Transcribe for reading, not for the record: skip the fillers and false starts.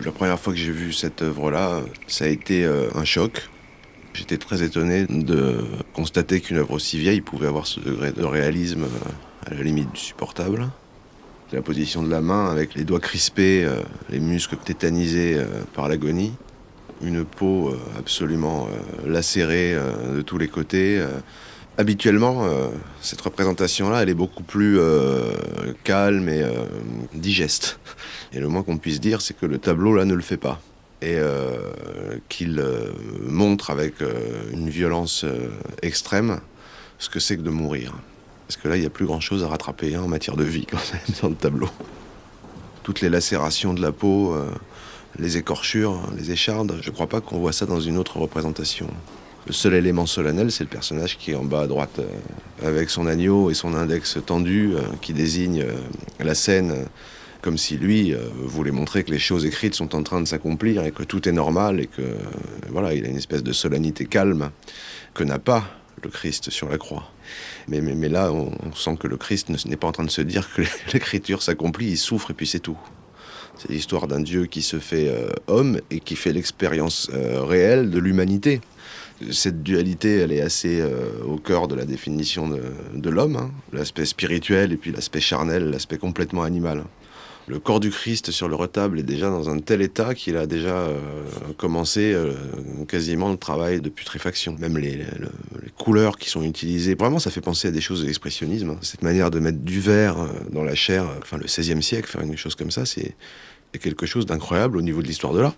La première fois que j'ai vu cette œuvre-là, ça a été un choc. J'étais très étonné de constater qu'une œuvre aussi vieille pouvait avoir ce degré de réalisme à la limite du supportable. La position de la main avec les doigts crispés, les muscles tétanisés par l'agonie. Une peau absolument lacérée de tous les côtés. Habituellement, cette représentation-là, elle est beaucoup plus calme et digeste. Et le moins qu'on puisse dire, c'est que le tableau, là, ne le fait pas. Et qu'il montre avec une violence extrême ce que c'est que de mourir. Parce que là, il n'y a plus grand-chose à rattraper en matière de vie, quand même, dans le tableau. Toutes les lacérations de la peau, les écorchures, les échardes, je ne crois pas qu'on voit ça dans une autre représentation. Le seul élément solennel, c'est le personnage qui est en bas à droite, avec son agneau et son index tendu, qui désigne la scène, comme si lui voulait montrer que les choses écrites sont en train de s'accomplir et que tout est normal et que voilà, il a une espèce de solennité calme que n'a pas le Christ sur la croix. Mais là, on sent que le Christ n'est pas en train de se dire que l'écriture s'accomplit, il souffre et puis c'est tout. C'est l'histoire d'un Dieu qui se fait homme et qui fait l'expérience réelle de l'humanité. Cette dualité, elle est assez au cœur de la définition de l'homme, hein. L'aspect spirituel et puis l'aspect charnel, l'aspect complètement animal. Le corps du Christ sur le retable est déjà dans un tel état qu'il a déjà commencé quasiment le travail de putréfaction. Même les couleurs qui sont utilisées, vraiment ça fait penser à des choses de l'expressionnisme, hein. Cette manière de mettre du vert dans la chair, enfin le XVIe siècle, faire une chose comme ça, c'est quelque chose d'incroyable au niveau de l'histoire de l'art.